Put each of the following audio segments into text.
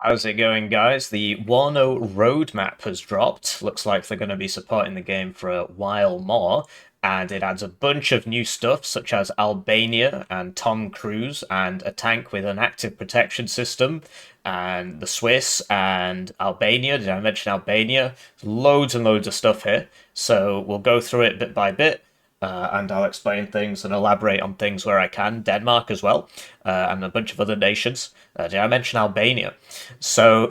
How's it going, guys? The Warno roadmap has dropped. Looks like they're going to be supporting the game for a while more, and it adds a bunch of new stuff, such as Albania and Tom Cruise, and a tank with an active protection system, and the Swiss and Albania. Did I mention Albania? Loads and loads of stuff here, so we'll go through it bit by bit. And I'll explain things and elaborate on things where I can. Denmark as well, and a bunch of other nations. Did I mention Albania? So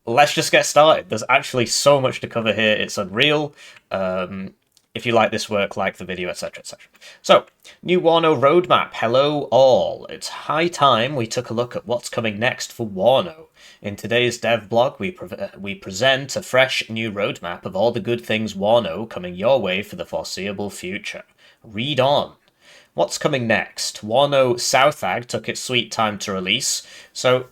let's just get started. There's actually so much to cover here. It's unreal. If you like this work, like the video, etc., etc. So, new Warno roadmap. Hello, all. It's high time we took a look at what's coming next for Warno. In today's dev blog, we present a fresh new roadmap of all the good things Warno coming your way for the foreseeable future. Read on. What's coming next? Warno Southag took its sweet time to release. So,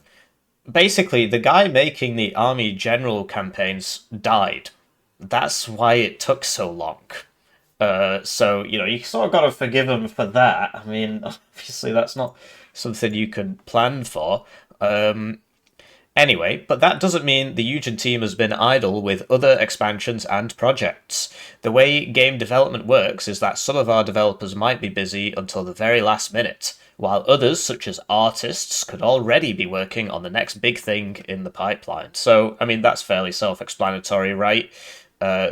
basically, the guy making the Army General campaigns died. That's why it took so long. So, you sort of got to forgive him for that. I mean, obviously, that's not something you can plan for. Anyway, but that doesn't mean the Eugen team has been idle with other expansions and projects. The way game development works is that some of our developers might be busy until the very last minute, while others, such as artists, could already be working on the next big thing in the pipeline. So, I mean, that's fairly self-explanatory, right? I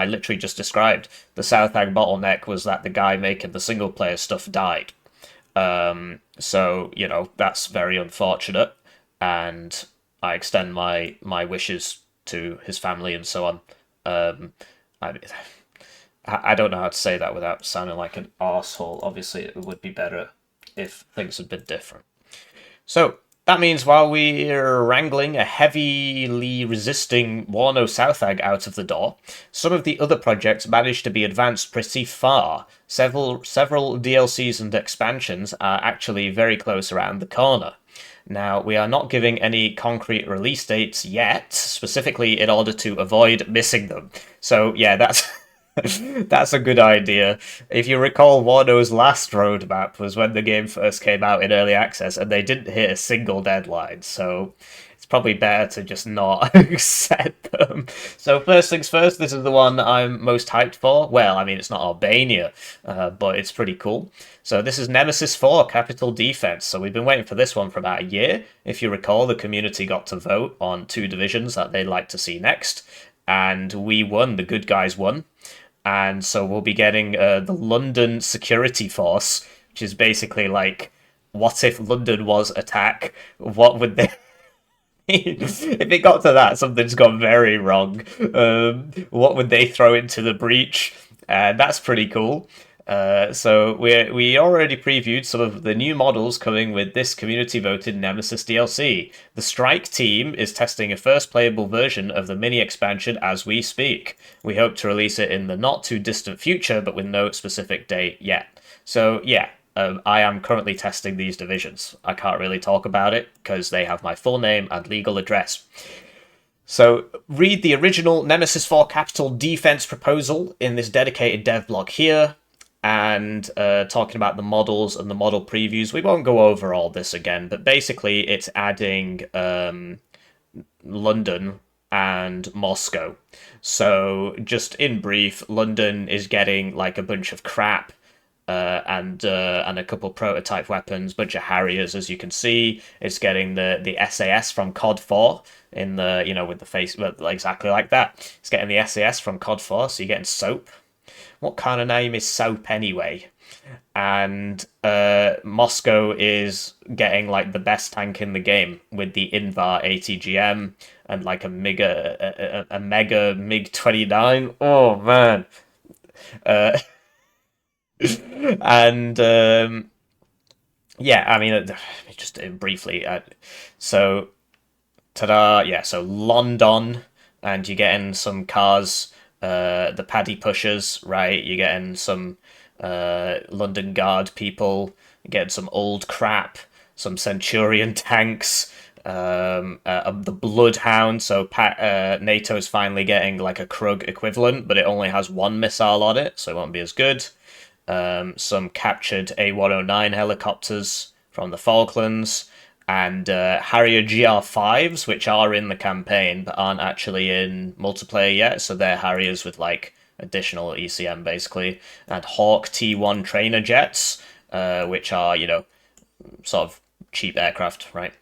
literally just described the Southag bottleneck was that the guy making the single-player stuff died. That's very unfortunate, and I extend my wishes to his family and so on. I, I don't know how to say that without sounding like an arsehole. Obviously, it would be better if things had been different. So, that means while we're wrangling a heavily resisting Warno Southag out of the door, some of the other projects managed to be advanced pretty far. Several DLCs and expansions are actually very close around the corner. Now, we are not giving any concrete release dates yet, specifically in order to avoid missing them. So, yeah, that's that's a good idea. If you recall, Warno's last roadmap was when the game first came out in early access, and they didn't hit a single deadline, so it's probably better to just not set them. So first things first, this is the one I'm most hyped for. Well, I mean, it's not Albania, but it's pretty cool. So this is Nemesis 4, Capital Defense. So we've been waiting for this one for about a year. If you recall, the community got to vote on 2 divisions that they'd like to see next, and we won. The good guys won. And so we'll be getting the London Security Force, which is basically like, what if London was attack? What would they... if it got to that, something's gone very wrong. What would they throw into the breach? That's pretty cool. So we already previewed some of the new models coming with this community-voted Nemesis DLC. The Strike team is testing a first playable version of the mini expansion as we speak. We hope to release it in the not-too-distant future, but with no specific date yet. So, yeah. I am currently testing these divisions. I can't really talk about it because they have my full name and legal address. So read the original Nemesis 4 Capital Defense proposal in this dedicated dev blog here, and talking about the models and the model previews. We won't go over all this again, but basically it's adding London and Moscow. So just in brief, London is getting like a bunch of crap, and a couple prototype weapons, bunch of Harriers, as you can see. It's getting the SAS from COD 4 in the, with the face, exactly like that. It's getting the SAS from COD 4, so you're getting Soap. What kind of name is Soap anyway? And Moscow is getting like the best tank in the game with the Invar ATGM and like a mega MiG-29. Oh man. And yeah, I mean, just briefly. So, ta-da! Yeah, so London, and you're getting some cars, the Paddy Pushers, right? You're getting some London Guard people. You're getting some old crap, some Centurion tanks. The Bloodhound, so NATO's finally getting like a Krug equivalent, but it only has 1 missile on it, so it won't be as good. Some captured A109 helicopters from the Falklands, and Harrier GR5s, which are in the campaign but aren't actually in multiplayer yet. So they're Harriers with like additional ECM basically, and Hawk T1 trainer jets, which are, you know, sort of cheap aircraft, right?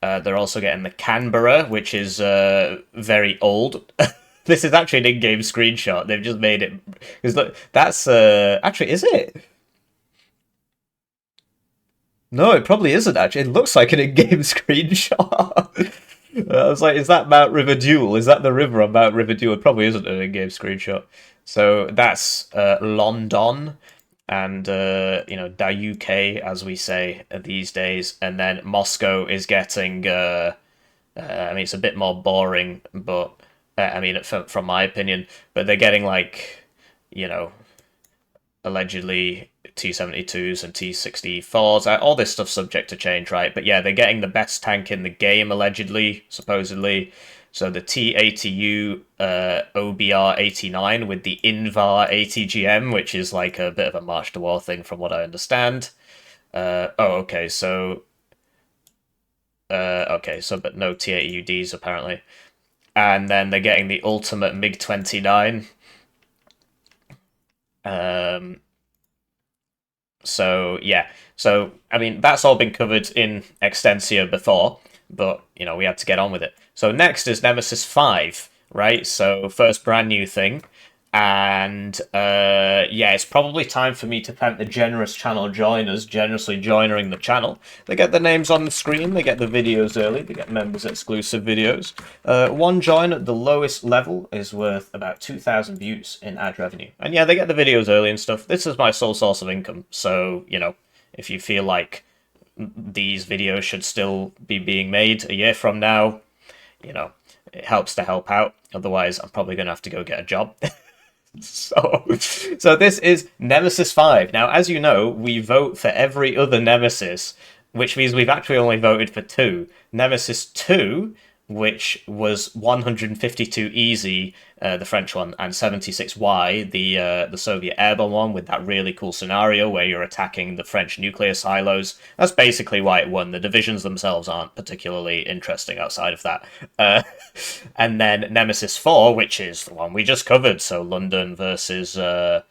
They're also getting the Canberra, which is very old. This is actually an in-game screenshot. They've just made it. Because look, that's actually, is it? No, it probably isn't actually. It looks like an in-game screenshot. I was like, is that Mount River Duel? Is that the river on Mount River Duel? It probably isn't an in-game screenshot. So that's London and you know, da YooKay, as we say these days, and then Moscow is getting. I mean, it's a bit more boring, but I mean, from my opinion, but they're getting like, you know, allegedly T-72s and T-64s. All this stuff's subject to change, right? But yeah, they're getting the best tank in the game, allegedly, supposedly. So the T-80U OBR-89 with the Invar ATGM, which is like a bit of a March to War thing from what I understand. Okay, so... okay, so but no T-80UDs, apparently. And then they're getting the ultimate MiG-29. So yeah, so I mean that's all been covered in Extensio before, but you know we had to get on with it. So next is Nemesis 5, right? So first brand new thing, and yeah, it's probably time for me to thank the generous channel joiners, generously joining the channel. They get the names on the screen, they get the videos early, they get members exclusive videos. One join at the lowest level is worth about 2,000 views in ad revenue. And yeah, they get the videos early and stuff. This is my sole source of income, so, you know, if you feel like these videos should still be being made a year from now, you know, it helps to help out. Otherwise, I'm probably going to have to go get a job. So this is Nemesis 5. Now, as you know, we vote for every other Nemesis, which means we've actually only voted for 2. Nemesis 2, which was 152 easy, the French one, and 76Y, the Soviet airborne one, with that really cool scenario where you're attacking the French nuclear silos. That's basically why it won. The divisions themselves aren't particularly interesting outside of that. And then Nemesis 4, which is the one we just covered, so London versus... So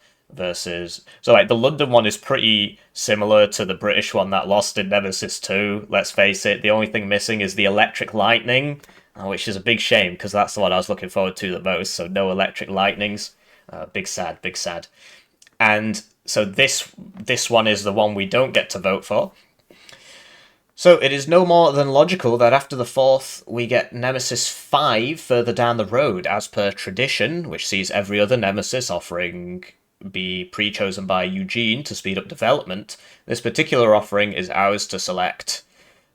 like the London one is pretty similar to the British one that lost in Nemesis 2, let's face it. The only thing missing is the Electric Lightning, which is a big shame because that's the one I was looking forward to the most, so no Electric Lightnings. Big sad, big sad. And so this one is the one we don't get to vote for. So it is no more than logical that after the 4th we get Nemesis 5 further down the road, as per tradition, which sees every other Nemesis offering be pre-chosen by Eugene to speed up development. This particular offering is ours to select.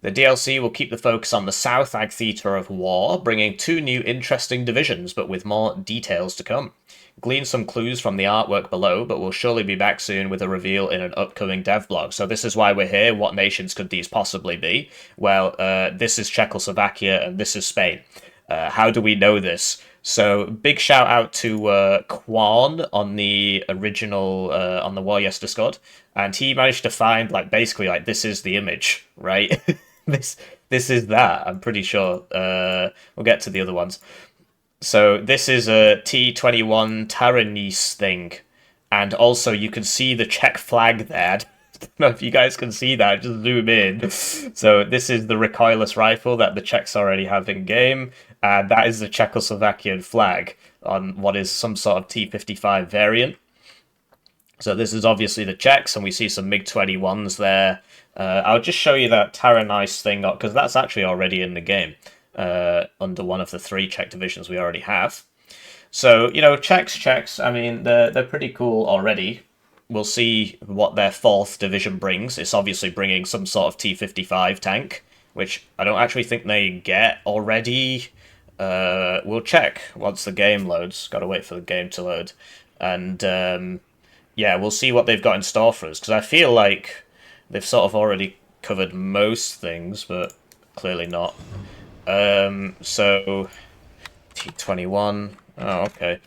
The DLC will keep the focus on the South Ag Theatre of War, bringing 2 new interesting divisions, but with more details to come. Glean some clues from the artwork below, but we'll surely be back soon with a reveal in an upcoming devlog. So this is why we're here. What nations could these possibly be? Well, this is Czechoslovakia and this is Spain. How do we know this? So big shout out to Quan on the original on the Warriors Discord, and he managed to find like basically like this is the image, right? this is that. I'm pretty sure. We'll get to the other ones. So this is a T-21 Taranis thing, and also you can see the Czech flag there. I don't know if you guys can see that. Just zoom in. So this is the recoilless rifle that the Czechs already have in game. And that is the Czechoslovakian flag on what is some sort of T-55 variant. So this is obviously the Czechs, and we see some MiG-21s there. I'll just show you that Taranis thing, because that's actually already in the game, under one of the 3 Czech divisions we already have. So, you know, Czechs, I mean, they're pretty cool already. We'll see what their 4th division brings. It's obviously bringing some sort of T-55 tank, which I don't actually think they get already. We'll check once the game loads. Gotta wait for the game to load. And, yeah, we'll see what they've got in store for us, because I feel like they've sort of already covered most things, but clearly not. So, T-21. Oh, okay.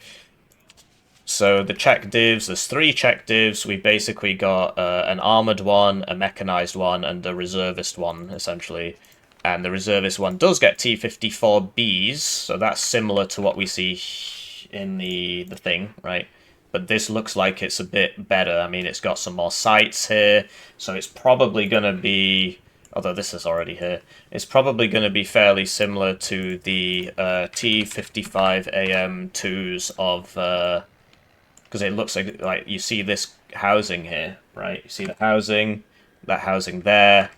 So the Czech divs, there's 3 Czech divs. We've basically got an armoured one, a mechanised one, and a reservist one, essentially. And the reservist one does get T-54Bs, so that's similar to what we see in the thing, right? But this looks like it's a bit better. I mean, it's got some more sights here, so it's probably going to be, although this is already here, it's probably going to be fairly similar to the T-55AM2s of, because it looks like you see this housing here, right? You see the housing, that housing there.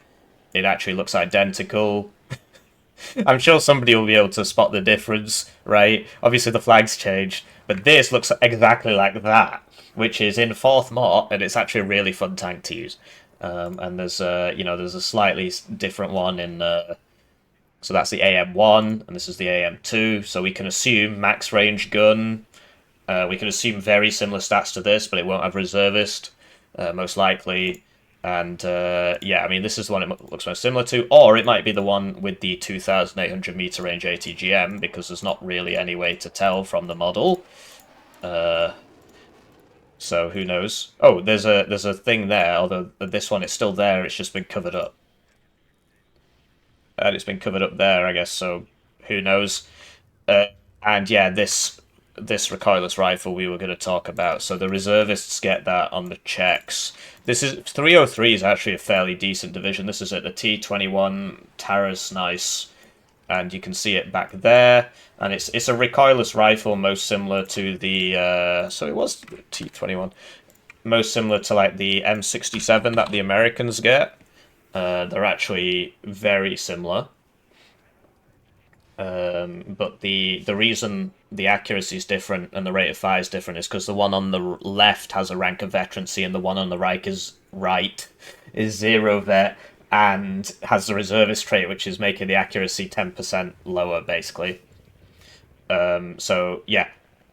It actually looks identical. I'm sure somebody will be able to spot the difference, right? Obviously the flag's changed, but this looks exactly like that, which is in 4th mod, and it's actually a really fun tank to use. And there's there's a slightly different one in, so that's the AM1, and this is the AM2, so we can assume max range gun. We can assume very similar stats to this, but it won't have reservist, most likely. And yeah, I mean, this is the one it looks most similar to, or it might be the one with the 2,800 meter range ATGM, because there's not really any way to tell from the model. So who knows? Oh, there's a thing there, although this one is still there, it's just been covered up. And it's been covered up there, I guess, so who knows? And yeah, this recoilless rifle we were going to talk about. So the reservists get that on the Czechs. This is 303 is actually a fairly decent division. This is at the T21 Taras Nice, and you can see it back there. And it's a recoilless rifle, most similar to the so it was T21, most similar to like the M67 that the Americans get. They're actually very similar. But the reason the accuracy is different and the rate of fire is different is because the one on the left has a rank of veterancy and the one on the right is 0 vet and has the reservist trait, which is making the accuracy 10% lower, basically. So yeah,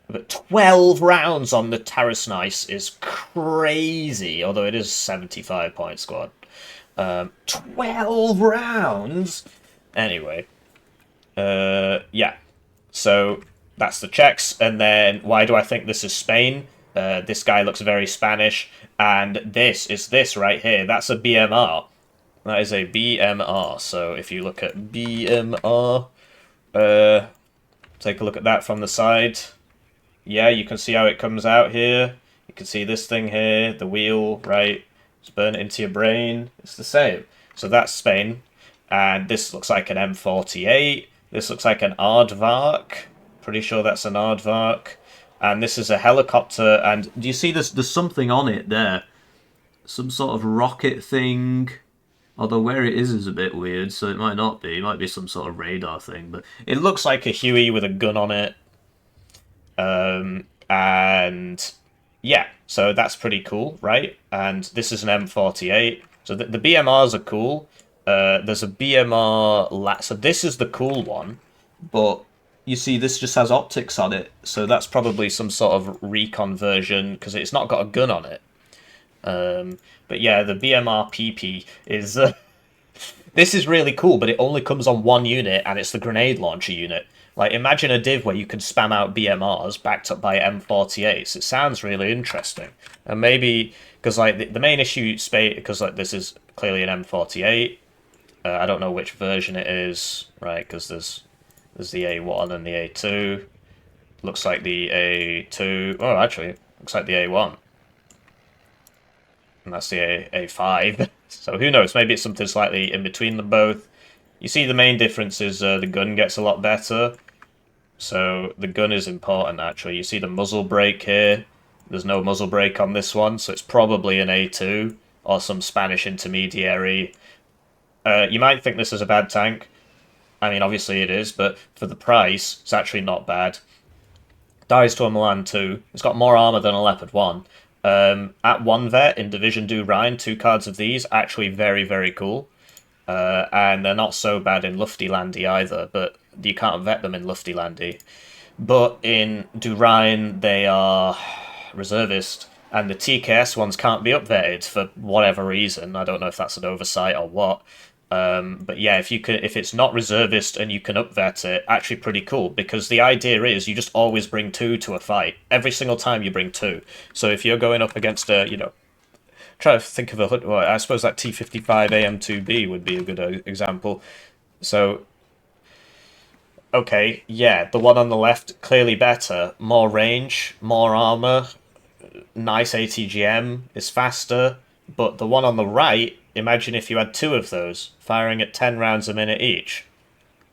but 12 rounds on the Taras Nice is crazy, although it is 75 point squad. 12 rounds. Anyway. Yeah, so that's the Czechs, and then why do I think this is Spain? This guy looks very Spanish, and this is this right here. That's a BMR. That is a BMR. So if you look at BMR, take a look at that from the side. Yeah, you can see how it comes out here. You can see this thing here, the wheel, right? Just burn it into your brain. It's the same. So that's Spain, and this looks like an M48. This looks like an aardvark. Pretty sure that's an aardvark. And this is a helicopter. And do you see this? There's something on it there. Some sort of rocket thing. Although where it is a bit weird, so it might not be. It might be some sort of radar thing. But it looks like a Huey with a gun on it. And yeah, so that's pretty cool, right? And this is an M48. So the BMRs are cool. There's a BMR, so this is the cool one, but you see this just has optics on it, so that's probably some sort of recon version, because it's not got a gun on it. But yeah, the BMR PP is, this is really cool, but it only comes on one unit, and it's the grenade launcher unit. Like, imagine a div where you can spam out BMRs backed up by M48s. It sounds really interesting. And maybe, because like the main issue, because like this is clearly an M48, I don't know which version it is, right? Because there's the A1 and the A2. Looks like the A2. Oh, actually, looks like the A1. And that's the A5. So who knows? Maybe it's something slightly in between them both. You see the main difference is the gun gets a lot better. So the gun is important, actually. You see the muzzle brake here. There's no muzzle brake on this one, so it's probably an A2 or some Spanish intermediary. You might think this is a bad tank. I mean, obviously it is, but for the price, it's actually not bad. Dies to a Milan 2. It's got more armor than a Leopard 1. At 1 vet in Division Du Rhein, 2 cards of these, actually very, very cool. And they're not so bad in Luftilandy either, but you can't vet them in Luftilandy. But in Du Rhein, they are reservist, and the TKS ones can't be upvetted for whatever reason. I don't know if that's an oversight or what. But yeah, if it's not reservist and you can upvet it, actually pretty cool, because the idea is you just always bring 2 to a fight. Every single time you bring 2. So if you're going up against a, try to think of well, I suppose that T55 AM2B would be a good example. So, okay, yeah, the one on the left, clearly better. More range, more armor, nice ATGM, is faster. But the one on the right, imagine if you had two of those, firing at 10 rounds a minute each.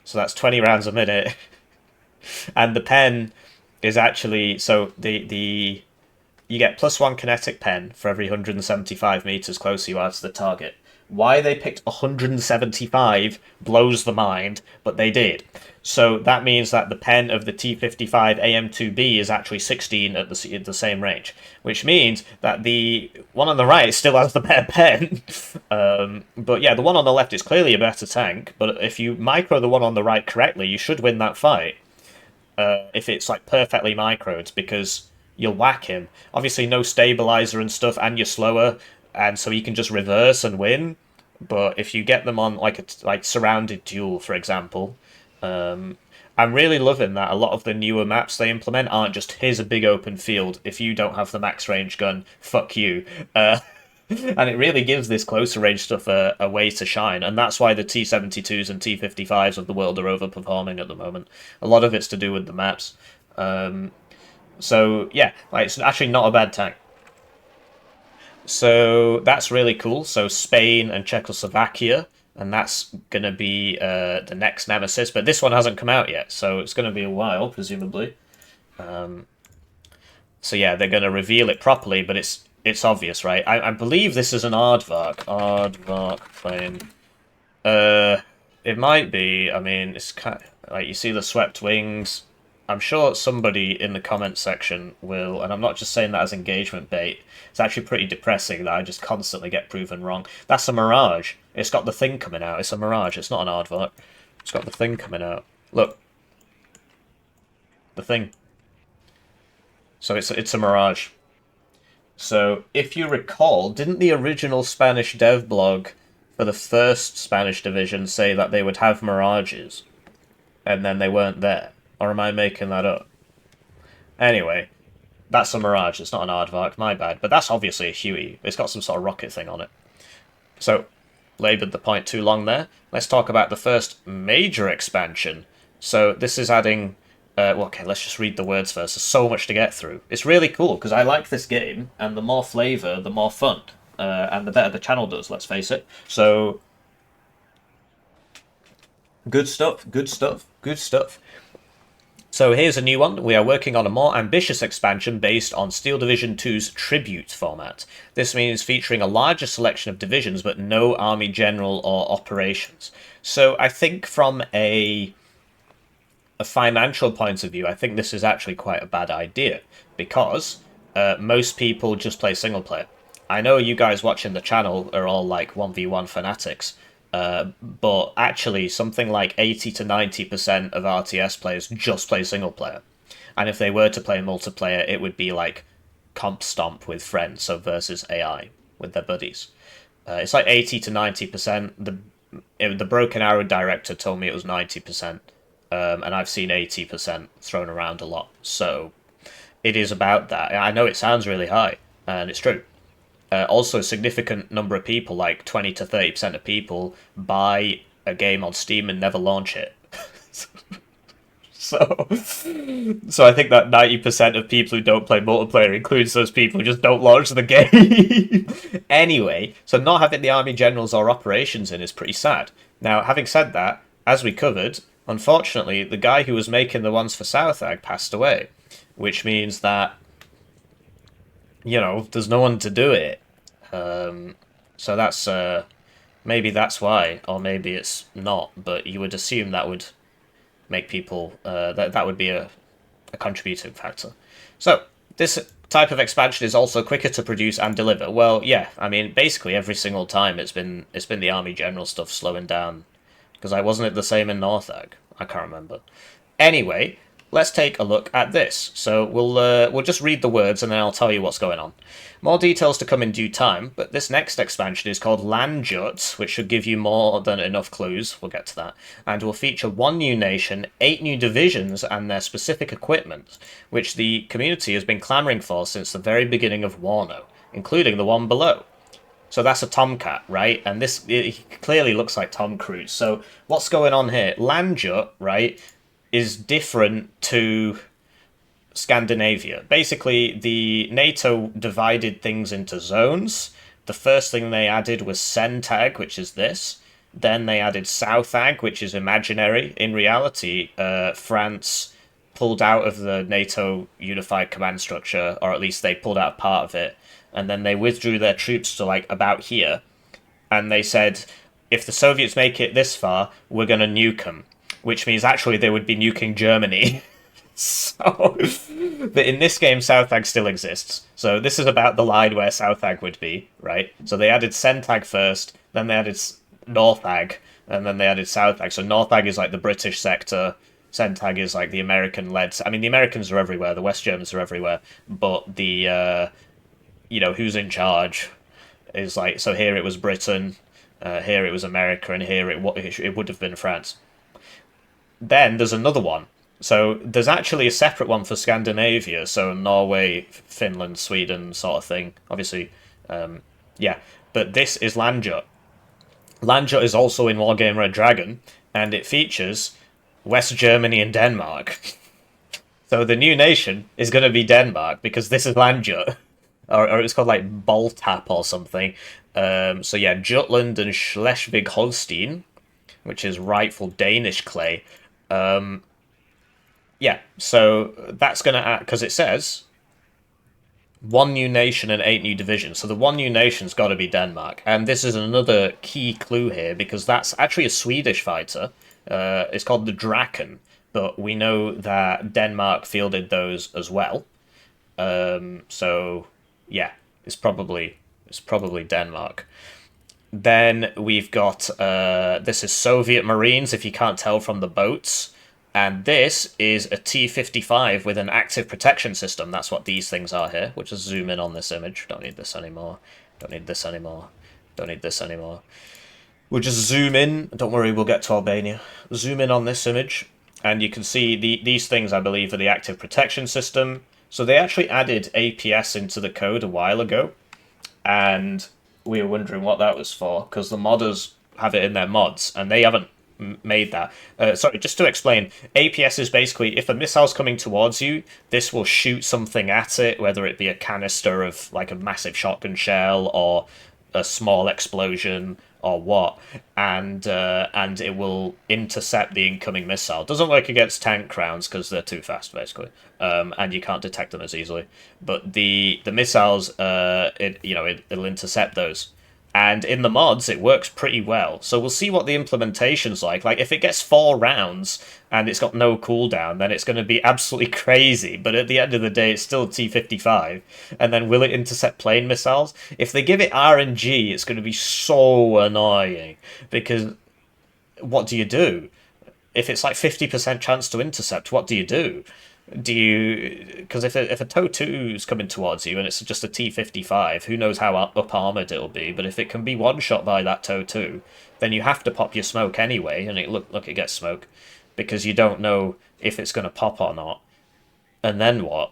So that's 20 rounds a minute. And the pen is actually, so the you get +1 kinetic pen for every 175 meters closer you are to the target. Why they picked 175 blows the mind, but they did. So that means that the pen of the T55 AM2B is actually 16 at the same range, which means that the one on the right still has the better pen. But yeah, the one on the left is clearly a better tank, but if you micro the one on the right correctly, you should win that fight. If it's like perfectly microed, because you'll whack him. Obviously, no stabilizer and stuff, and you're slower, and so you can just reverse and win. But if you get them on like a surrounded duel, for example, I'm really loving that a lot of the newer maps they implement aren't just here's a big open field. If you don't have the max range gun, fuck you. And it really gives this closer range stuff a way to shine, and that's why the T72s and T55s of the world are overperforming at the moment. A lot of it's to do with the maps. So yeah, like, it's actually not a bad tank. So that's really cool. So Spain and Czechoslovakia, and that's gonna be the next Nemesis, but this one hasn't come out yet, so it's gonna be a while, presumably. So yeah, they're gonna reveal it properly, but it's obvious, right? I believe this is an aardvark. Aardvark plane. It might be. I mean, it's kind of, like, you see the swept wings. I'm sure somebody in the comment section will, and I'm not just saying that as engagement bait. It's actually pretty depressing that I just constantly get proven wrong. That's a mirage. It's got the thing coming out. It's a mirage. It's not an aardvark. It's got the thing coming out. Look, the thing. So it's a mirage. So, if you recall, didn't the original Spanish dev blog for the first Spanish division say that they would have mirages, and then they weren't there? Or am I making that up? Anyway, that's a mirage. It's not an aardvark, my bad. But that's obviously a Huey. It's got some sort of rocket thing on it. So, laboured the point too long there. Let's talk about the first major expansion. So, this is adding... well, okay, let's just read the words first. There's so much to get through. It's really cool, because I like this game, and the more flavour, the more fun. And the better the channel does, let's face it. So, good stuff, good stuff, good stuff. So here's a new one. We are working on a more ambitious expansion based on Steel Division 2's Tribute format. This means featuring a larger selection of divisions, but no army general or operations. So I think from a financial point of view, I think this is actually quite a bad idea, because most people just play single player. I know you guys watching the channel are all like 1v1 fanatics, but actually something like 80 to 90% of RTS players just play single player. And if they were to play multiplayer, it would be like comp stomp with friends, so versus AI with their buddies. It's like 80 to 90%. The Broken Arrow director told me it was 90%. And I've seen 80% thrown around a lot. So it is about that. I know it sounds really high, and it's true. Also, a significant number of people, like 20 to 30% of people, buy a game on Steam and never launch it. So I think that 90% of people who don't play multiplayer includes those people who just don't launch the game. Anyway, so not having the army generals or operations in is pretty sad. Now, having said that, as we covered, unfortunately, the guy who was making the ones for Southag passed away, which means that, you know, there's no one to do it. So that's, maybe that's why, or maybe it's not, but you would assume that would make people, that would be a contributing factor. So, this type of expansion is also quicker to produce and deliver. Well, yeah, I mean, basically every single time it's been the army general stuff slowing down. Because wasn't it the same in Northag? I can't remember. Anyway, let's take a look at this. So we'll just read the words and then I'll tell you what's going on. More details to come in due time, but this next expansion is called LANDJUT, which should give you more than enough clues. We'll get to that. And will feature 1 new nation, 8 new divisions, and their specific equipment, which the community has been clamouring for since the very beginning of Warno, including the one below. So that's a tomcat, right? And this it clearly looks like Tom Cruise. So what's going on here? LANDJUT, right, is different to Scandinavia. Basically, the NATO divided things into zones. The first thing they added was Centag, which is this. Then they added Southag, which is imaginary. In reality, France pulled out of the NATO unified command structure, or at least they pulled out part of it, and then they withdrew their troops to like about here, and they said, if the Soviets make it this far, we're going to nuke them, which means actually they would be nuking Germany. So, but in this game, Southag still exists. So this is about the line where Southag would be, right? So they added Centag first, then they added Northag, and then they added Southag. So Northag is like the British sector, Centag is like the American-led. I mean, the Americans are everywhere, the West Germans are everywhere, but the who's in charge is like, so here it was Britain, here it was America, and here it would have been France. Then there's another one. So there's actually a separate one for Scandinavia, so Norway, Finland, Sweden sort of thing. Obviously, yeah. But this is LANDJUT. LANDJUT is also in Wargame Red Dragon, and it features West Germany and Denmark. So the new nation is going to be Denmark, because this is LANDJUT. Or it's called like Baltap or something. So yeah, Jutland and Schleswig-Holstein, which is rightful Danish clay. Yeah, so that's going to add, because it says 1 new nation and 8 new divisions. So the 1 new nation's got to be Denmark. And this is another key clue here, because that's actually a Swedish fighter. It's called the Draken, but we know that Denmark fielded those as well. So yeah, it's probably Denmark. Then we've got this is Soviet Marines, if you can't tell from the boats. And this is a T-55 with an active protection system. That's what these things are here. We'll just zoom in on this image. Don't need this anymore. Don't need this anymore. Don't need this anymore. We'll just zoom in. Don't worry, we'll get to Albania. Zoom in on this image. And you can see these things, I believe, are the active protection system. So they actually added APS into the code a while ago. And we were wondering what that was for, because the modders have it in their mods, and they haven't made that. Sorry, just to explain, APS is basically, if a missile's coming towards you, this will shoot something at it, whether it be a canister of like a massive shotgun shell or a small explosion or what, and it will intercept the incoming missile. Doesn't work against tank rounds because they're too fast, basically, and you can't detect them as easily. But the missiles, it'll intercept those. And in the mods, it works pretty well. So we'll see what the implementation's like. Like, if it gets 4 rounds and it's got no cooldown, then it's going to be absolutely crazy. But at the end of the day, it's still T-55. And then will it intercept plane missiles? If they give it RNG, it's going to be so annoying. Because what do you do? If it's like 50% chance to intercept, what do you do? Because if a TOW2 is coming towards you and it's just a T-55, who knows how up armored it'll be, but if it can be one-shot by that TOW2, then you have to pop your smoke anyway, and it gets smoke, because you don't know if it's going to pop or not. And then what?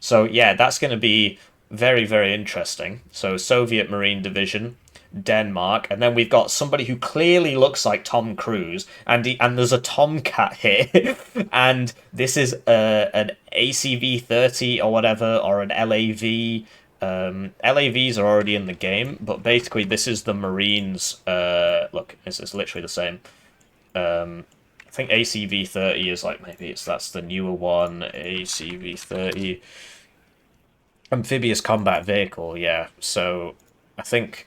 So yeah, that's going to be very, very interesting. So Soviet Marine Division, Denmark, and then we've got somebody who clearly looks like Tom Cruise, and there's a tomcat here, and this is an ACV-30 or whatever, or an LAV. LAVs are already in the game, but basically this is the Marines. Look, it's literally the same. I think ACV-30 is like, that's the newer one. ACV-30, amphibious combat vehicle. Yeah, so I think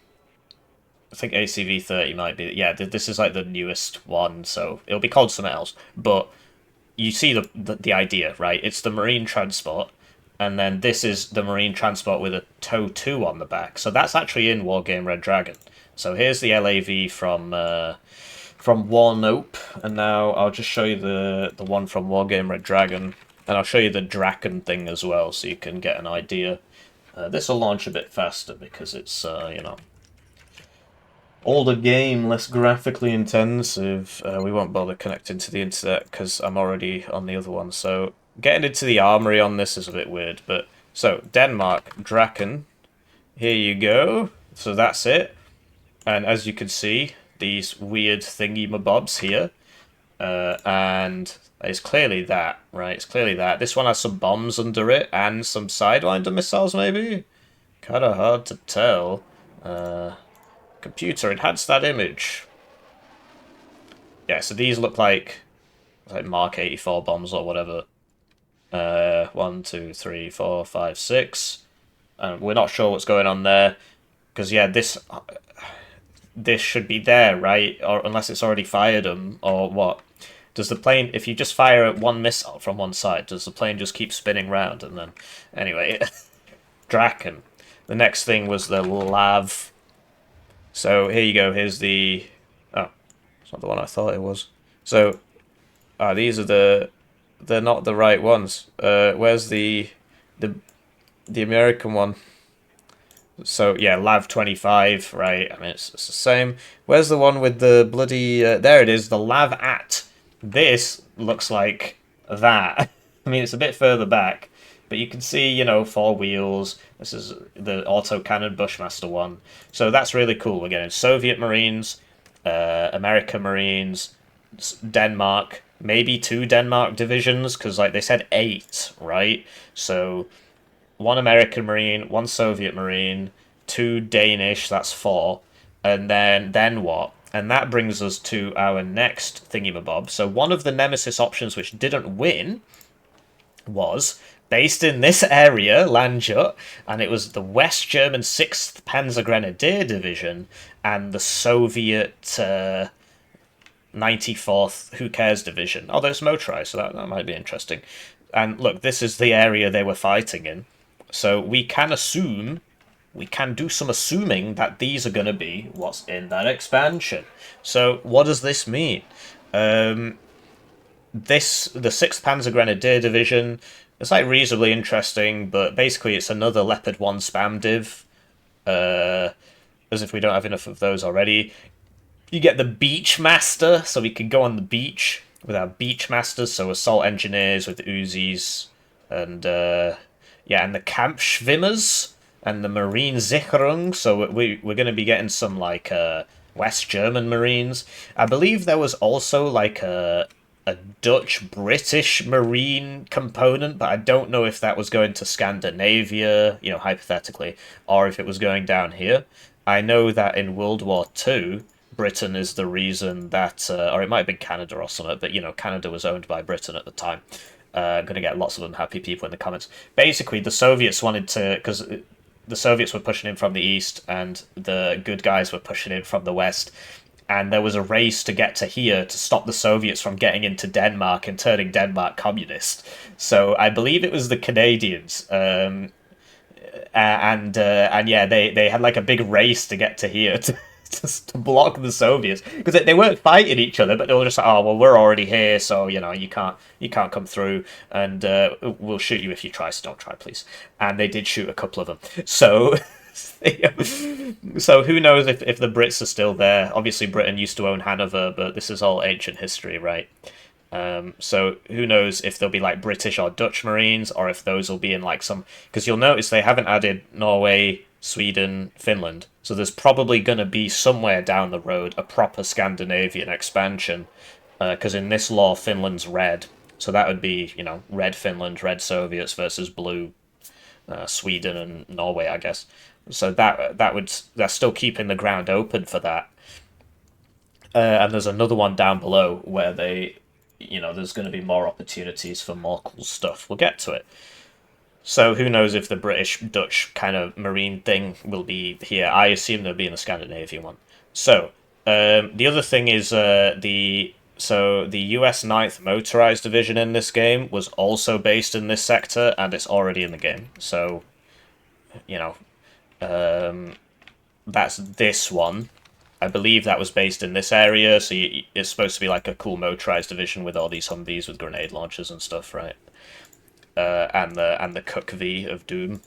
ACV-30 might be... Yeah, this is like the newest one, so it'll be called something else. But you see the idea, right? It's the Marine Transport, and then this is the Marine Transport with a TOW2 on the back. So that's actually in Wargame Red Dragon. So here's the LAV from Warno, and now I'll just show you the one from Wargame Red Dragon, and I'll show you the Draken thing as well, so you can get an idea. This will launch a bit faster because it's, older game, less graphically intensive. We won't bother connecting to the internet because I'm already on the other one. So getting into the armory on this is a bit weird. But so Denmark, Draken. here you go. So that's it. And as you can see, these weird thingy-mabobs here. And it's clearly that, right? It's clearly that. This one has some bombs under it and some Sidewinder missiles, maybe? Kind of hard to tell. Computer, enhance that image. Yeah, so these look like Mark 84 bombs or whatever. 1, 2, 3, 4, 5, 6. We're not sure what's going on there. Because, yeah, this should be there, right? Or unless it's already fired them, or what? Does the plane, if you just fire one missile from one side, does the plane just keep spinning round? And then, anyway, Draken. The next thing was the Lav. So here you go. Here's the. Oh, it's not the one I thought it was. So, these are they're not the right ones. Where's the American one? So yeah, Lav 25, right? I mean, it's the same. Where's the one with the bloody? There it is, the Lav at. This looks like that. I mean, it's a bit further back, but you can see, you know, 4 wheels. This is the autocannon Bushmaster one. So that's really cool. We're getting Soviet Marines, American Marines, Denmark, maybe 2 Denmark divisions, because like they said 8, right? So 1 American Marine, 1 Soviet Marine, 2 Danish, that's 4. And then what? And that brings us to our next thingamabob. So one of the Nemesis options which didn't win was based in this area, LANDJUT, and it was the West German 6th Panzer Grenadier Division and the Soviet 94th Who Cares Division. Although it's motorized, so that might be interesting. And look, this is the area they were fighting in. So we can assume, we can do some assuming that these are going to be what's in that expansion. So what does this mean? The 6th Panzer Grenadier Division, it's like reasonably interesting, but basically it's another Leopard 1 spam div. As if we don't have enough of those already. You get the Beachmaster, so we can go on the beach with our Beachmasters, so assault engineers with Uzis, and and the Kampfschwimmers and the Marine Sicherung. So we're going to be getting some like West German Marines. I believe there was also like a Dutch-British Marine component, but I don't know if that was going to Scandinavia, you know, hypothetically, or if it was going down here. I know that in World War II, Britain is the reason that, or it might have been Canada or something, but, you know, Canada was owned by Britain at the time. I'm going to get lots of unhappy people in the comments. Basically, the Soviets wanted to, because the Soviets were pushing in from the east, and the good guys were pushing in from the west, and there was a race to get to here to stop the Soviets from getting into Denmark and turning Denmark communist. So I believe it was the Canadians, and yeah, they had like a big race to get to here to block the Soviets, because they weren't fighting each other, but they were just like, oh well, we're already here, so you know you can't come through, and we'll shoot you if you try. So don't try, please. And they did shoot a couple of them. So so who knows if the Brits are still there? Obviously, Britain used to own Hanover, but this is all ancient history, right? So who knows if there'll be like British or Dutch Marines, or if those will be in like some, because you'll notice they haven't added Norway, Sweden, Finland. So there's probably going to be somewhere down the road a proper Scandinavian expansion, because in this law Finland's red. So that would be, you know, red Finland, red Soviets versus blue Sweden and Norway, I guess. So they're still keeping the ground open for that. And there's another one down below where they, you know, there's going to be more opportunities for more cool stuff. We'll get to it. So who knows if the British-Dutch kind of marine thing will be here. I assume they'll be in the Scandinavian one. So, the other thing is the US 9th Motorized Division in this game was also based in this sector, and it's already in the game. So, you know, that's this one. I believe that was based in this area, so it's supposed to be like a cool motorized division with all these Humvees with grenade launchers and stuff, right? And the Cook V of Doom,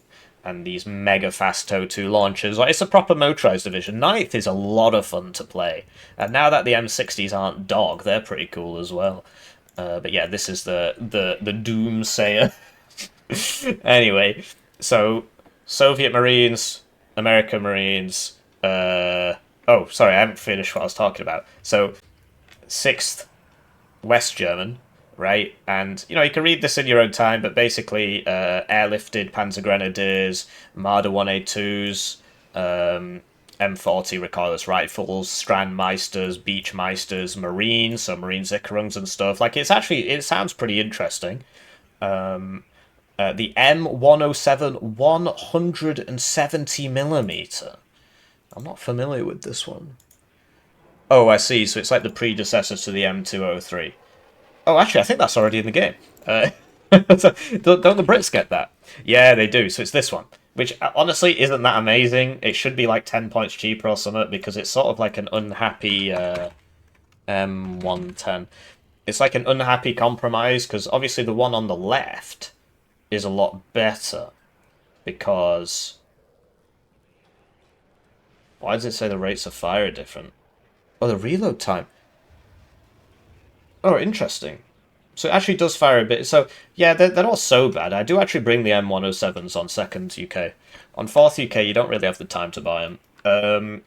and these mega fast TOW2 launchers. Like, it's a proper motorized division. 9th is a lot of fun to play, and now that the M60s aren't dog, they're pretty cool as well. But yeah, this is the Doomsayer. Anyway, so Soviet Marines, American Marines. Oh, sorry, I haven't finished what I was talking about. So, 6th West German, right? And, you can read this in your own time, but basically, airlifted Panzer Grenadiers, Marder 1A2s, M40 recoilless rifles, Strandmeisters, Beachmeisters, Marines, so Marine Zickerungs and stuff. Like, it sounds pretty interesting. The M107 170 millimeter. I'm not familiar with this one. Oh, I see. So it's like the predecessor to the M203. Oh, actually, I think that's already in the game. Don't the Brits get that? Yeah, they do. So it's this one, which honestly isn't that amazing. It should be like 10 points cheaper or something because it's sort of like an unhappy M110. It's like an unhappy compromise because obviously the one on the left is a lot better because why does it say the rates of fire are different? Oh, the reload time. Oh, interesting. So it actually does fire a bit. So, yeah, they're not so bad. I do actually bring the M107s on 2nd YooKay. On 4th YooKay, you don't really have the time to buy them.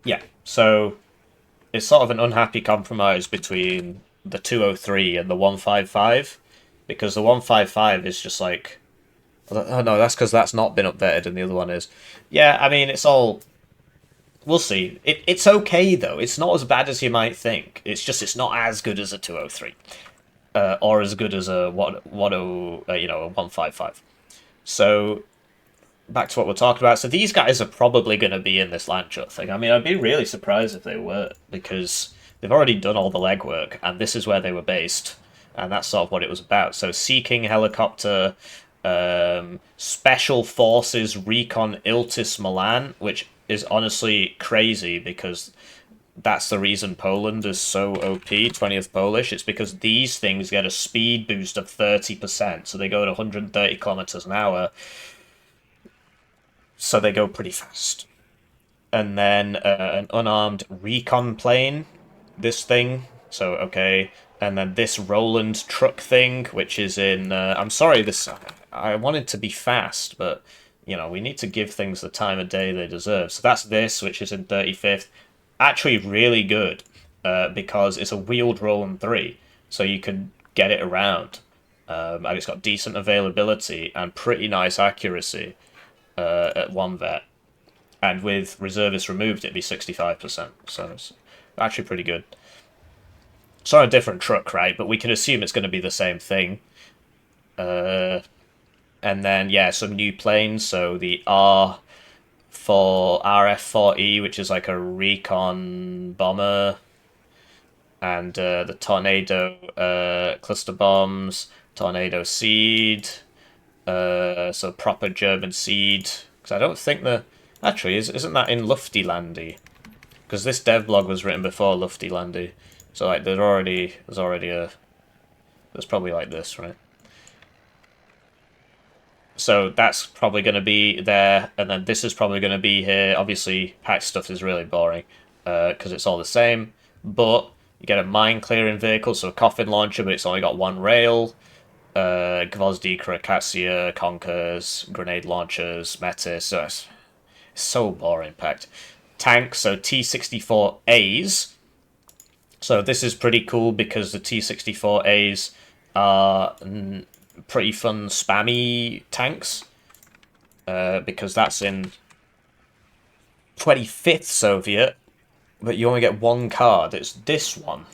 Yeah, so it's sort of an unhappy compromise between the 203 and the 155, because the 155 is just like... Oh, no, that's because that's not been updated and the other one is. Yeah, I mean, it's all... We'll see. It's okay, though. It's not as bad as you might think. It's just it's not as good as a 203. Or as good as a 155. So, back to what we're talking about. So these guys are probably going to be in this LANDJUT thing. I mean, I'd be really surprised if they were, because they've already done all the legwork, and this is where they were based, and that's sort of what it was about. So Sea King helicopter, Special Forces Recon Iltis Milan, which is honestly crazy because that's the reason Poland is so OP, 20th Polish. It's because these things get a speed boost of 30%, so they go at 130 kilometers an hour, so they go pretty fast. And then an unarmed recon plane, this thing, so okay. And then this Roland truck thing, which is in... I'm sorry, I wanted to be fast, but we need to give things the time of day they deserve. So that's this, which is in 35th. Actually really good, because it's a wheeled Roland 3, so you can get it around. And it's got decent availability and pretty nice accuracy at 1 vet. And with reservists removed, it'd be 65%. So it's actually pretty good. It's on a different truck, right? But we can assume it's going to be the same thing. And then, yeah, some new planes. So the RF-4E, which is like a recon bomber. And the Tornado cluster bombs. Tornado Seed. So proper German Seed. Because I don't think Actually, isn't that in Luftilandy? Because this devlog was written before Luftilandy. So, like, there's already a... There's probably like this, right? So that's probably going to be there, and then this is probably going to be here. Obviously, pack stuff is really boring, because it's all the same. But you get a mine-clearing vehicle, so a coffin launcher, but it's only got 1 rail. Gvozdika, Acacia, Conkers, grenade launchers, Metis. So it's so boring packed. Tanks, so T-64As. So this is pretty cool because the T-64As are pretty fun spammy tanks. Because that's in 25th Soviet, but you only get 1 card. It's this one.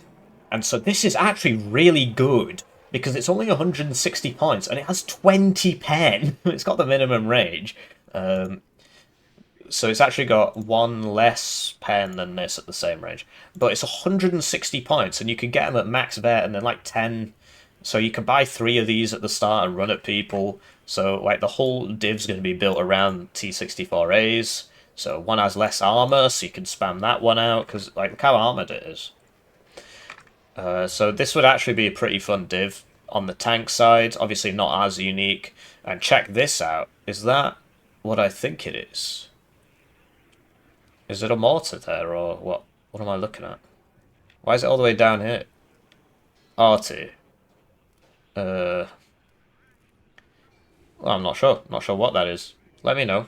And so this is actually really good because it's only 160 points and it has 20 pen. It's got the minimum range. So it's actually got 1 less pen than this at the same range. But it's 160 points, and you can get them at max vet and then like 10. So you can buy 3 of these at the start and run at people. So like the whole div's going to be built around T-64As. So one has less armor, so you can spam that one out, because like look how armored it is. So this would actually be a pretty fun div on the tank side. Obviously not as unique. And check this out. Is that what I think it is? Is it a mortar there, or what? What am I looking at? Why is it all the way down here? RT. Well, I'm not sure. Not sure what that is. Let me know.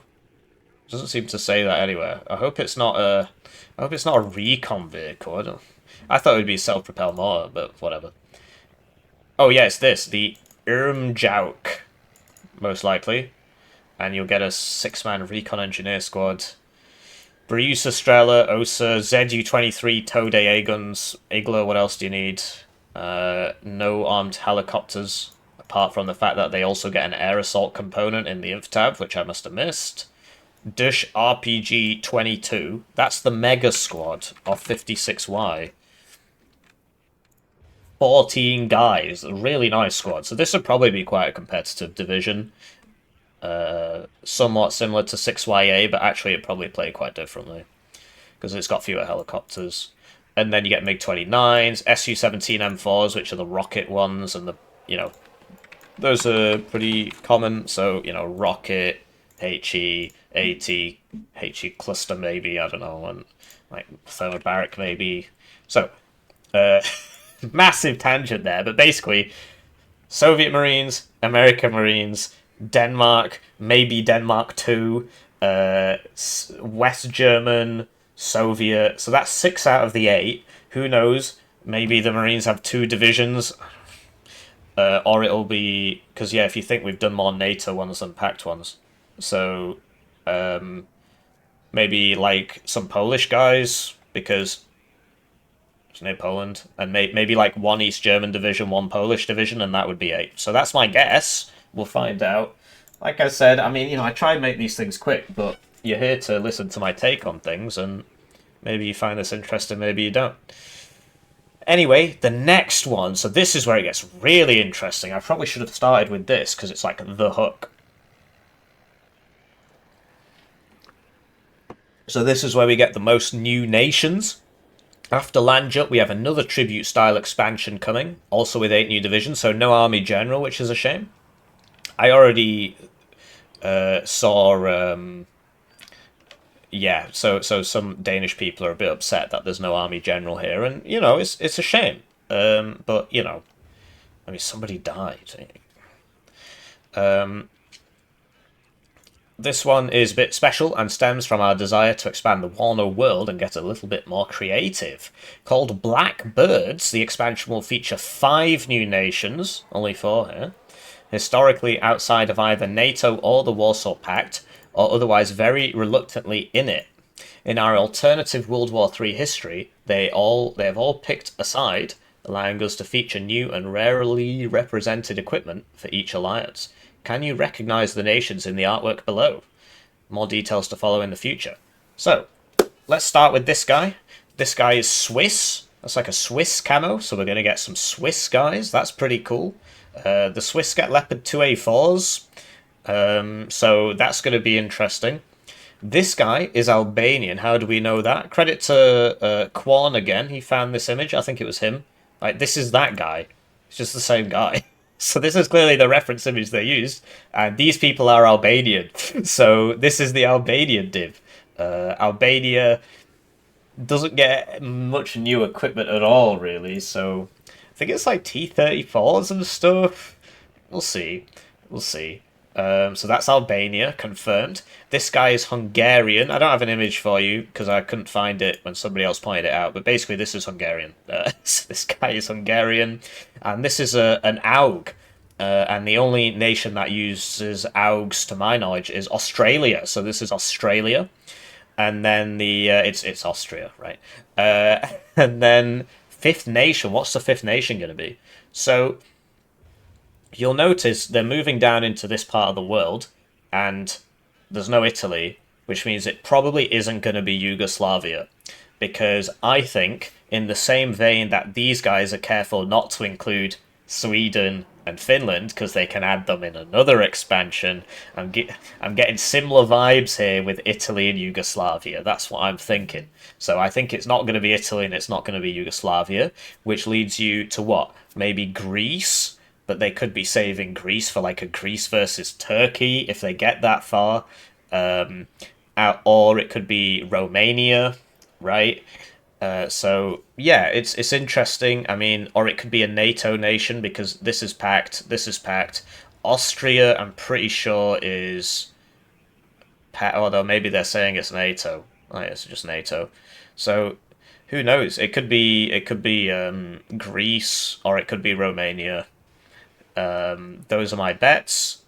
Doesn't seem to say that anywhere. I hope it's not a. I hope it's not a recon vehicle. I thought it would be self-propelled motor, but whatever. Oh yeah, it's this. The LANDJUT, most likely. And you'll get a 6-man recon engineer squad. Briusa Strela, Osa, ZU-23, Tode A-guns, Igla, what else do you need? No armed helicopters, apart from the fact that they also get an air assault component in the inf tab, which I must have missed. Dush RPG-22, that's the Mega Squad of 56Y. 14 guys, a really nice squad. So this would probably be quite a competitive division. Somewhat similar to 6YA, but actually it probably played quite differently because it's got fewer helicopters. And then you get MiG-29s, Su-17 M4s, which are the rocket ones, and those are pretty common. So, rocket, HE, AT, HE cluster maybe, I don't know, and like thermobaric maybe. So, massive tangent there, but basically, Soviet Marines, American Marines, Denmark, maybe Denmark 2, West German, Soviet. So that's 6 out of the 8. Who knows? Maybe the Marines have 2 divisions. Or it'll be... Because, yeah, if you think we've done more NATO ones than Pact ones. So, maybe, like, some Polish guys, because it's near Poland. And maybe, like, 1 East German division, 1 Polish division, and that would be 8. So that's my guess. We'll find out. Like I said, I mean, I try and make these things quick, but you're here to listen to my take on things, and maybe you find this interesting, maybe you don't. Anyway, the next one, so this is where it gets really interesting. I probably should have started with this, because it's like the hook. So this is where we get the most new nations. After LANDJUT, we have another tribute-style expansion coming, also with 8 new divisions, so no army general, which is a shame. I already saw, yeah, so some Danish people are a bit upset that there's no army general here, and, it's a shame. But, I mean, somebody died. This one is a bit special and stems from our desire to expand the Warno world and get a little bit more creative. Called Black Birds, the expansion will feature 5 new nations, only 4 here, historically outside of either NATO or the Warsaw Pact, or otherwise very reluctantly in it. In our alternative World War III history, they have all picked a side, allowing us to feature new and rarely represented equipment for each alliance. Can you recognise the nations in the artwork below? More details to follow in the future. So, let's start with this guy. This guy is Swiss. That's like a Swiss camo, so we're going to get some Swiss guys. That's pretty cool. The Swiss get Leopard 2A4s, so that's going to be interesting. This guy is Albanian. How do we know that? Credit to Quan again. He found this image. I think it was him. Like, this is that guy. It's just the same guy. So this is clearly the reference image they used. And these people are Albanian. So this is the Albanian div. Albania doesn't get much new equipment at all, really. So I think it's like T-34s and stuff. We'll see. We'll see. So that's Albania, confirmed. This guy is Hungarian. I don't have an image for you because I couldn't find it when somebody else pointed it out. But basically, this is Hungarian. So this guy is Hungarian. And this is an AUG. And the only nation that uses AUGs, to my knowledge, is Australia. So this is Australia. And then it's Austria, right? And then 5th nation. What's the 5th nation going to be? So you'll notice they're moving down into this part of the world, and there's no Italy, which means it probably isn't going to be Yugoslavia. Because I think, in the same vein that these guys are careful not to include Sweden and Finland, because they can add them in another expansion, I'm getting similar vibes here with Italy and Yugoslavia. That's what I'm thinking. So I think it's not going to be Italy and it's not going to be Yugoslavia, which leads you to what? Maybe Greece? But they could be saving Greece for like a Greece versus Turkey if they get that far. Or it could be Romania, right? So yeah, it's interesting. I mean, or it could be a NATO nation because this is Pact. This is Pact. Austria, I'm pretty sure is Although maybe they're saying it's NATO. Like, it's just NATO. So who knows? It could be Greece or it could be Romania. Those are my bets.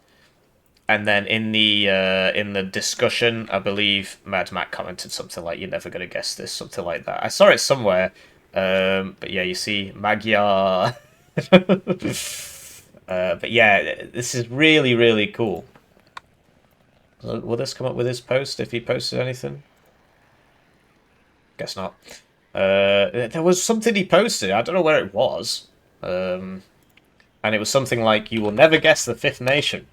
And then in the discussion, I believe Mad Mac commented something like, "You're never gonna guess this," something like that. I saw it somewhere. But yeah, you see Magyar. But yeah, this is really, really cool. Will this come up with his post if he posted anything? Guess not. There was something he posted. I don't know where it was. And it was something like, "You will never guess the fifth nation."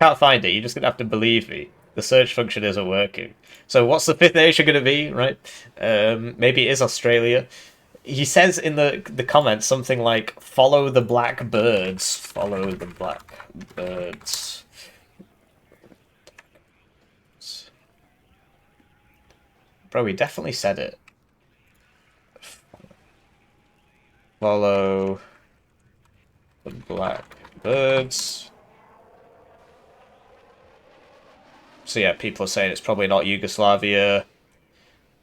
Can't find it. You're just gonna have to believe me. The search function isn't working. So what's the fifth nation gonna be, right? Maybe it is Australia. He says in the comments something like, "Follow the black birds. Follow the black birds." Bro, he definitely said it. Follow the black birds. So yeah, people are saying it's probably not Yugoslavia,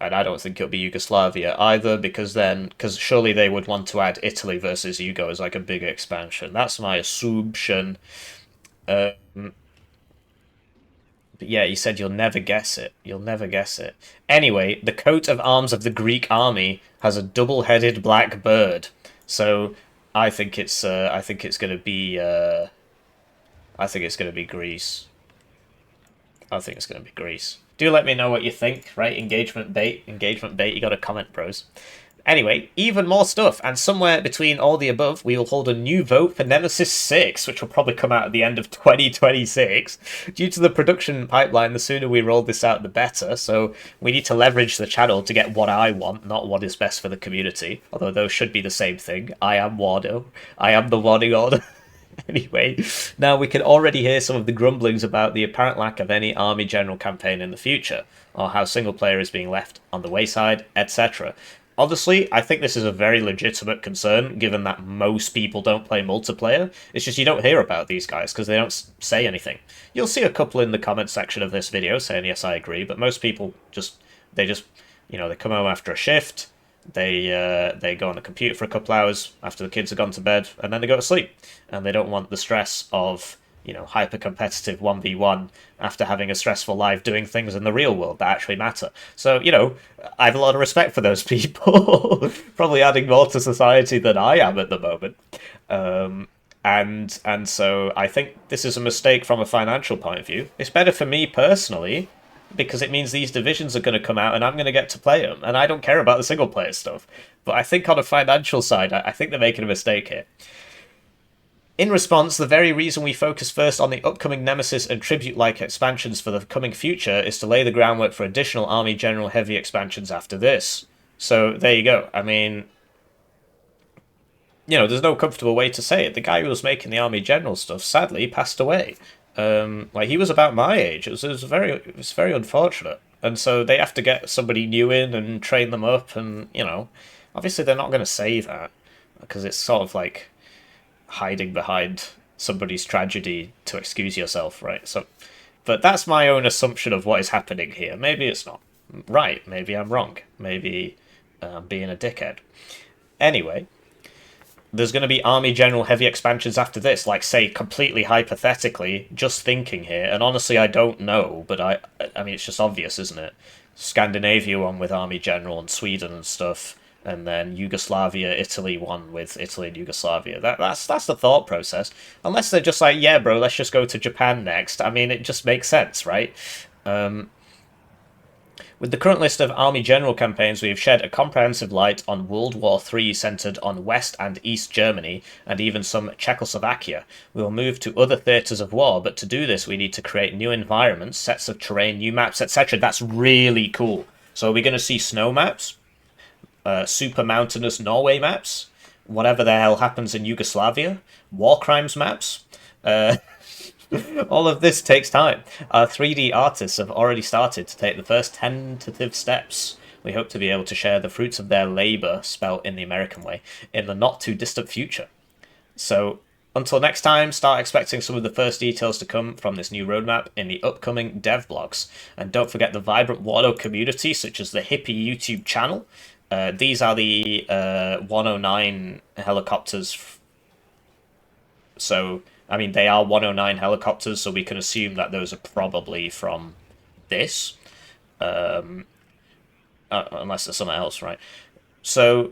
and I don't think it'll be Yugoslavia either, because surely they would want to add Italy versus Yugo as like a bigger expansion. That's my assumption. Um, but yeah, he said you'll never guess it. You'll never guess it. Anyway, the coat of arms of the Greek army has a double-headed black bird. So I think it's gonna be I think it's gonna be Greece. I think it's gonna be Greece. Do let me know what you think, right? Engagement bait, engagement bait. You got to comment, bros. Anyway, even more stuff, and somewhere between all the above, we will hold a new vote for Nemesis 6, which will probably come out at the end of 2026. Due to the production pipeline, the sooner we roll this out, the better, so we need to leverage the channel to get what I want, not what is best for the community, although those should be the same thing. I am Warno. I am the warning order. Anyway, now we can already hear some of the grumblings about the apparent lack of any army general campaign in the future, or how single player is being left on the wayside, etc. Honestly, I think this is a very legitimate concern, given that most people don't play multiplayer. It's just you don't hear about these guys because they don't say anything. You'll see a couple in the comment section of this video saying, yes, I agree, but most people they come home after a shift, they go on the computer for a couple hours after the kids have gone to bed, and then they go to sleep. And they don't want the stress of, hyper-competitive 1v1 after having a stressful life doing things in the real world that actually matter. So, I have a lot of respect for those people. Probably adding more to society than I am at the moment. And so I think this is a mistake from a financial point of view. It's better for me personally, because it means these divisions are going to come out and I'm going to get to play them. And I don't care about the single-player stuff. But I think on a financial side, I think they're making a mistake here. In response, the very reason we focus first on the upcoming Nemesis and Tribute-like expansions for the coming future is to lay the groundwork for additional Army General heavy expansions after this. So, there you go. I mean, there's no comfortable way to say it. The guy who was making the Army General stuff, sadly, passed away. He was about my age. It was very unfortunate. And so they have to get somebody new in and train them up, and, obviously they're not going to say that, because it's sort of like hiding behind somebody's tragedy to excuse yourself, right? So, but that's my own assumption of what is happening here. Maybe it's not right. Maybe I'm wrong. Maybe I'm being a dickhead. Anyway, there's going to be Army General heavy expansions after this, like, say, completely hypothetically, just thinking here, and honestly I don't know, but I mean, it's just obvious, isn't it? Scandinavia one with Army General and Sweden and stuff, and then Yugoslavia, Italy one with Italy and Yugoslavia. That's the thought process. Unless they're just like, yeah, bro, let's just go to Japan next. I mean, it just makes sense, right? With the current list of Army General campaigns, we have shed a comprehensive light on World War III centred on West and East Germany, and even some Czechoslovakia. We will move to other theatres of war, but to do this we need to create new environments, sets of terrain, new maps, etc. That's really cool. So are we going to see snow maps? Super mountainous Norway maps? Whatever the hell happens in Yugoslavia? War crimes maps? All of this takes time. Our 3D artists have already started to take the first tentative steps. We hope to be able to share the fruits of their labour, spelt in the American way, in the not-too-distant future. So, until next time, start expecting some of the first details to come from this new roadmap in the upcoming dev blogs. And don't forget the vibrant Warno community, such as the Hippie YouTube channel. These are the 109 helicopters. So, I mean, they are 109 helicopters, so we can assume that those are probably from this. Unless there's something else, right? So,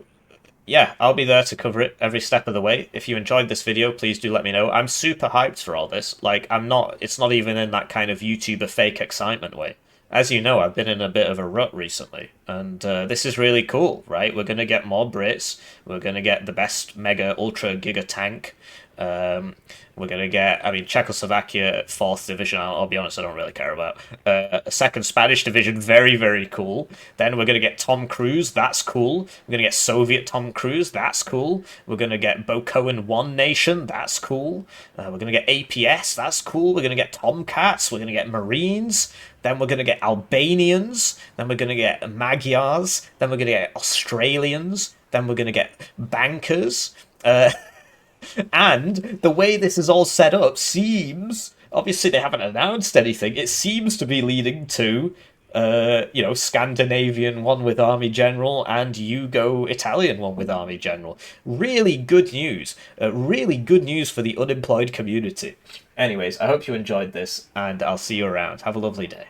yeah, I'll be there to cover it every step of the way. If you enjoyed this video, please do let me know. I'm super hyped for all this. Like, it's not even in that kind of YouTuber fake excitement way. As you know, I've been in a bit of a rut recently, and this is really cool, right? We're going to get more Brits, we're going to get the best mega ultra giga tank, we're going to get, I mean, Czechoslovakia 4th division, I'll be honest, I don't really care about. A 2nd Spanish division, very, very cool. Then we're going to get Tom Cruise, that's cool. We're going to get Soviet Tom Cruise, that's cool. We're going to get Bokoan One Nation, that's cool. We're going to get APS, that's cool. We're going to get Tomcats, we're going to get Marines. Then we're going to get Albanians. Then we're going to get Magyars. Then we're going to get Australians. Then we're going to get bankers. And the way this is all set up seems... Obviously, they haven't announced anything. It seems to be leading to, Scandinavian one with Army General and Yugo Italian one with Army General. Really good news. Really good news for the unemployed community. Anyways, I hope you enjoyed this, and I'll see you around. Have a lovely day.